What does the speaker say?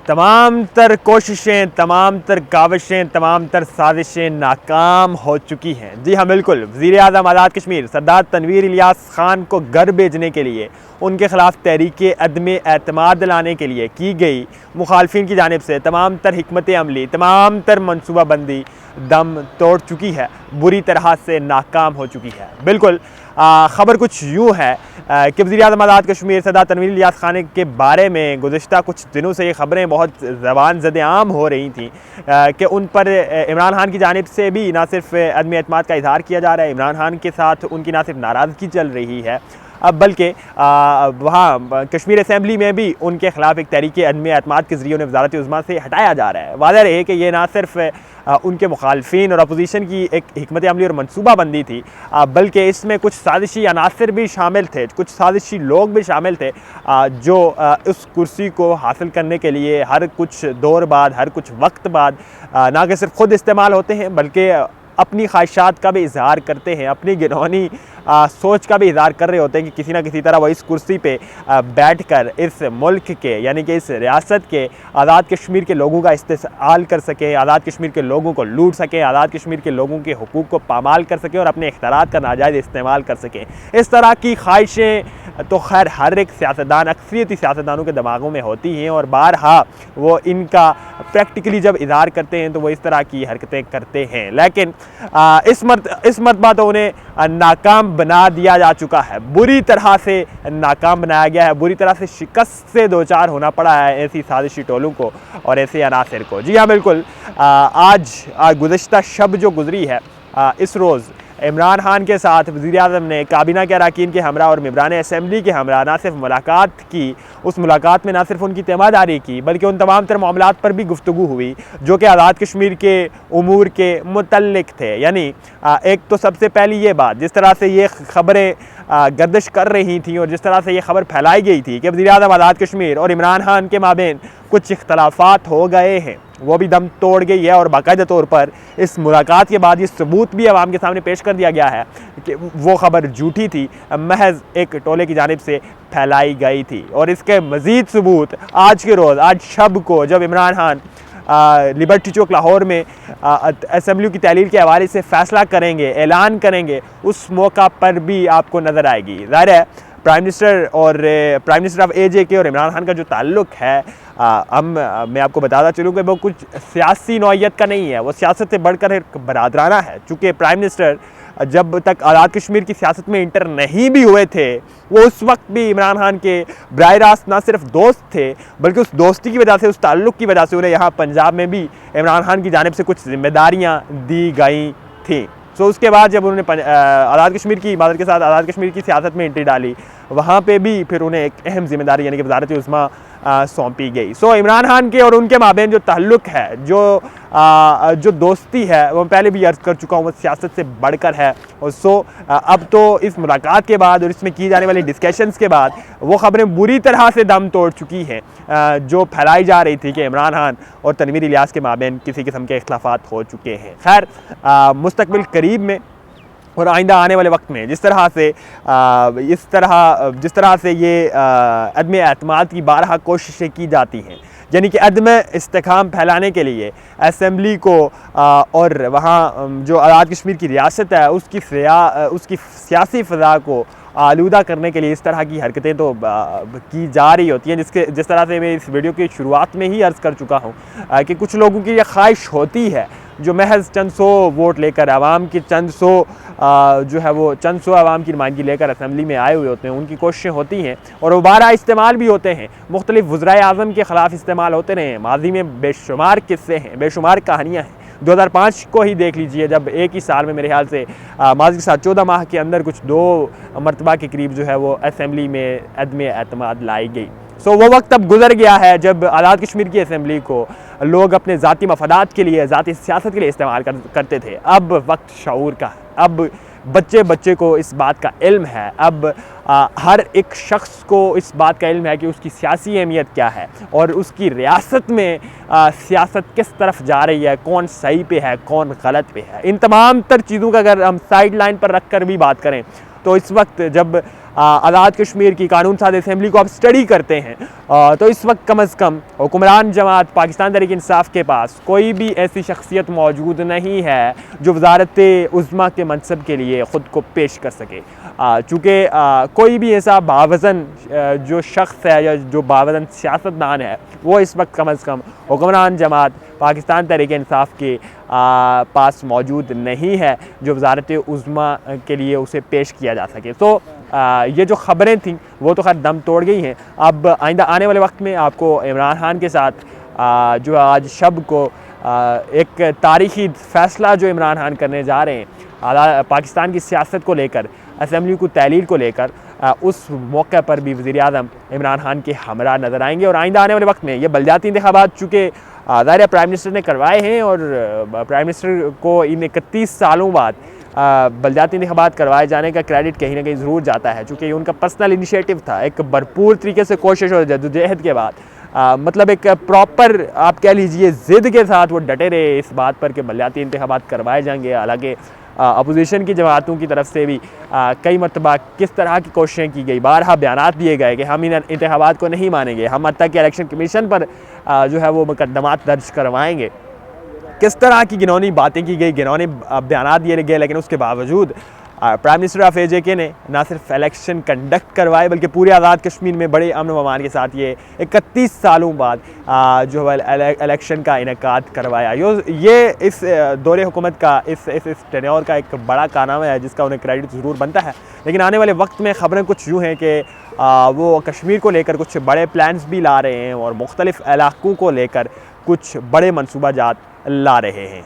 तमाम तर कोशिशें, तमाम तर काविशें, तमाम तर साजिशें नाकाम हो चुकी हैं। जी हाँ बिल्कुल, वज़ीर-ए-आज़म आज़ाद कश्मीर सरदार तनवीर इलियास ख़ान को घर भेजने के लिए, उनके ख़िलाफ़ तहरीक अदम एतमाद लाने के लिए की गई मुखालफिन की जानिब से तमाम तर हिकमत अमली, तमाम तर मनसूबाबंदी दम तोड़ चुकी है, बुरी तरह से नाकाम हो चुकी है। बिल्कुल ख़बर कुछ यूँ है कि वज़ीर-ए-आज़म आज़ाद कश्मीर सरदार तनवीर इलियास ख़ान के बारे में गुज़िश्ता कुछ दिनों से ये ख़बरें बहुत ज़बान ज़द-ए-आम हो रही थी कि उन पर इमरान खान की जानिब से भी ना सिर्फ अदम एतमाद का इज़हार किया जा रहा है, इमरान खान के साथ उनकी ना सिर्फ नाराज़गी चल रही है, अब बल्कि वहाँ कश्मीर असम्बली में भी उनके ख़िलाफ़ एक तहरीक अदम एतमाद के ज़रिए उन्हें वज़ारत उज़्मा से हटाया जा रहा है। वाज़ेह रहे कि ये ना सिर्फ उनके मुखालफिन और अपोजिशन की एक हिकमत अमली और मनसूबाबंदी थी, बल्कि इसमें कुछ साजिशी अनासर भी शामिल थे, कुछ साजिशी लोग भी शामिल थे जो उस कुर्सी को हासिल करने के लिए हर कुछ दौर बाद, हर कुछ वक्त बाद ना कि सिर्फ ख़ुद इस्तेमाल होते हैं बल्कि अपनी ख्वाहिशात का भी इजहार करते हैं, अपनी घिनौनी सोच का भी इजहार कर रहे होते हैं कि किसी ना किसी तरह वो इस कुर्सी पे बैठकर इस मुल्क के यानी कि इस रियासत के आज़ाद कश्मीर के लोगों का इस्तेमाल कर सकें, आज़ाद कश्मीर के लोगों को लूट सकें, आज़ाद कश्मीर के लोगों के हुकूक़ को पामाल कर सकें और अपने इख्तियारात का नाजायज़ इस्तेमाल कर सकें। इस तरह की ख्वाहिशें तो खैर हर एक सियासतदान, अक्सरियती सियासतदानों के दिमागों में होती हैं और बारहा वो इनका प्रैक्टिकली जब इज़हार करते हैं तो वो इस तरह की हरकतें करते हैं। लेकिन इस मरतबा तो उन्हें नाकाम बना दिया जा चुका है, बुरी तरह से नाकाम बनाया गया है, बुरी तरह से शिकस्त से दो चार होना पड़ा है ऐसी साजिशी टोलों को और ऐसे अनासर को। जी हाँ बिल्कुल, आज गुज़िश्ता शब जो गुजरी है, इस रोज़ इमरान खान के साथ वज़ीर-ए-आज़म ने काबीना के अरकान के हमरा और मेंबरान असम्बली के हमरा ना सिर्फ मुलाकात की, उस मुलाकात में ना सिर्फ उनकी तीमारदारी की बल्कि उन तमाम तर मामलात पर भी गुफ्तगू हुई जो कि आज़ाद कश्मीर के उमूर के मुतल्लिक थे। यानी एक तो सबसे पहली ये बात, जिस तरह से ये ख़बरें गर्दिश कर रही थी और जिस तरह से ये खबर फैलाई गई थी कि वज़ीर-ए-आज़म आज़ाद कश्मीर और इमरान खान के माबेन कुछ इख्तलाफात हो गए हैं, वो भी दम तोड़ गई है और बाकायदा तौर पर इस मुलाकात के बाद ये सबूत भी आवाम के सामने पेश कर दिया गया है कि वो खबर झूठी थी, महज एक टोले की जानिब से फैलाई गई थी। और इसके मज़ीद सबूत आज के रोज़, आज शब को जब इमरान खान लिबर्टी चौक लाहौर में असम्बली की तहलील के हवाले से फ़ैसला करेंगे, ऐलान करेंगे, उस मौका पर भी आपको नज़र आएगी। ज़ाहिर है प्राइम मिनिस्टर ऑफ AJK और इमरान खान का जो ताल्लुक़ है, मैं आपको बताता चलूँ कि वो कुछ सियासी नौइयत का नहीं है, वो सियासत से बढ़कर एक बरादराना है। चूँकि प्राइम मिनिस्टर जब तक आज़ाद कश्मीर की सियासत में इंटर नहीं भी हुए थे, वो उस वक्त भी इमरान खान के बराह रास्त ना सिर्फ दोस्त थे बल्कि उस दोस्ती की वजह से, उस ताल्लुक़ की वजह से उन्हें यहाँ पंजाब में भी इमरान खान की जानिब से कुछ ज़िम्मेदारियाँ दी गई थी। सो उसके बाद जब उन्होंने आज़ाद कश्मीर की इबादत के साथ आज़ाद कश्मीर की सियासत में एंट्री डाली, वहाँ पे भी फिर उन्हें एक अहम ज़िम्मेदारी यानी कि वज़ारत उज़्मा सौंपी गई। सो इमरान खान के और उनके माबेन जो ताल्लुक़ है, जो दोस्ती है, वो पहले भी अर्ज़ कर चुका हूँ, वो सियासत से बढ़कर है। और अब तो इस मुलाकात के बाद और इसमें की जाने वाली डिस्कशंस के बाद वो ख़बरें बुरी तरह से दम तोड़ चुकी हैं जो फैलाई जा रही थी कि इमरान खान और तनवीर इलियास के माबेन किसी किस्म के इख्तिलाफ़ात हो चुके हैं। खैर मुस्तक़बिल करीब में और आइंदा आने वाले वक्त में जिस तरह से ये अदम एतमाद की बारहा कोशिशें की जाती हैं, यानी कि अदम इस्तेकाम फैलाने के लिए असम्बली को और वहाँ जो आज़ाद कश्मीर की रियासत है उसकी सियासी फ़ज़ा को आलूदा करने के लिए इस तरह की हरकतें तो की जा रही होती हैं, जिस तरह से मैं इस वीडियो की शुरुआत में ही अर्ज़ कर चुका हूँ कि कुछ लोगों की ये ख्वाहिश होती है जो महज चंद सौ वोट लेकर आवाम की चंद सौ आवाम की नुमाइंदगी लेकर असम्बली में आए हुए होते हैं, उनकी कोशिशें होती हैं और वो बारहा इस्तेमाल भी होते हैं, मुख्तलिफ वज़राए आज़म के ख़िलाफ़ इस्तेमाल होते रहे हैं। माजी में बेशुमार किस्से हैं, बेशुमार कहानियाँ हैं। 2005 को ही देख लीजिए, जब एक ही साल में मेरे ख्याल से माजी के साथ 14 माह के अंदर कुछ 2 मरतबा के करीब जो है वो असम्बली में अदम एतमाद लाई गई। सो वो वक्त अब गुजर गया है जब आज़ाद कश्मीर की असम्बली को लोग अपने ज़ाती मफादात के लिए, ज़ाती सियासत के लिए इस्तेमाल करते थे। अब वक्त शऊर का है, अब बच्चे को इस बात का इल्म है, अब हर एक शख्स को इस बात का इल्म है कि उसकी सियासी अहमियत क्या है और उसकी रियासत में सियासत किस तरफ जा रही है, कौन सही पे है, कौन गलत पे है। इन तमाम तर चीज़ों का अगर हम साइड लाइन पर रख कर भी बात करें तो इस वक्त जब आज़ाद कश्मीर की कानून साज़ असम्बली को आप स्टडी करते हैं तो इस वक्त कम अज़ कम हुक्मरान जमात पाकिस्तान तहरीक इंसाफ के पास कोई भी ऐसी शख्सियत मौजूद नहीं है जो वज़ारत उज़्मा के मनसब के लिए ख़ुद को पेश कर सके। चूँकि कोई भी ऐसा बावज़न जो शख्स है या जो बावज़न सियासतदान है वो इस वक्त कम अज़ कम हुक्मरान जमात पाकिस्तान तहरीक इंसाफ के पास मौजूद नहीं है जो वज़ारत उज़्मा के लिए उसे पेश किया जा सके। तो ये जो ख़बरें थीं वो तो खैर दम तोड़ गई हैं। अब आइंदा आने वाले वक्त में आपको इमरान खान के साथ जो आज शब को एक तारीख़ी फ़ैसला जो इमरान खान करने जा रहे हैं पाकिस्तान की सियासत को लेकर, असम्बली को तहलील को लेकर, उस मौके पर भी वज़ीर-ए-आज़म इमरान खान के हमरा नज़र आएंगे। और आइंदा आने वाले वक्त में ये बलदियाती इंतखाबात चूँकि ज़ाहिर प्राइम मिनिस्टर ने करवाए हैं और प्राइम मिनिस्टर को इन 31 सालों बाद बलदियाती इंतखाबात करवाए जाने का क्रेडिट कहीं ना कहीं ज़रूर जाता है, चूँकि उनका पर्सनल इनिशिएटिव था। एक भरपूर तरीके से कोशिश और जद्दोजहद के बाद मतलब एक प्रॉपर आप कह लीजिए ज़िद के साथ वो डटे रहे इस बात पर कि बलदियाती इंतखाबात करवाए जाएंगे। हालांकि अपोजिशन की जमातों की तरफ से भी कई मरतबा किस तरह की कोशिशें की गई, बारहा बयानात दिए गए कि हम इन इंतखाबात को नहीं मानेंगे, हम हत्ता कि इलेक्शन कमीशन पर जो है वो मुकदमात दर्ज करवाएंगे। किस तरह की घिनौनी बातें की गई, घिनौने बयानात दिए गए, लेकिन उसके बावजूद प्राइम मिनिस्टर ऑफ AJK ने ना सिर्फ इलेक्शन कंडक्ट करवाए बल्कि पूरे आज़ाद कश्मीर में बड़े अमन व अमान के साथ ये 31 सालों बाद जो है इलेक्शन का इनेकाद करवाया। ये इस दौरे हुकूमत का इस टेन्योर का एक बड़ा कारनामा है जिसका उन्हें क्रेडिट ज़रूर बनता है। लेकिन आने वाले वक्त में ख़बरें कुछ यूँ हैं कि वो कश्मीर को लेकर कुछ बड़े प्लान्स भी ला रहे हैं और मुख्तलिफ़ इलाक़ों को लेकर कुछ बड़े मनसूबाजात ला रहे हैं।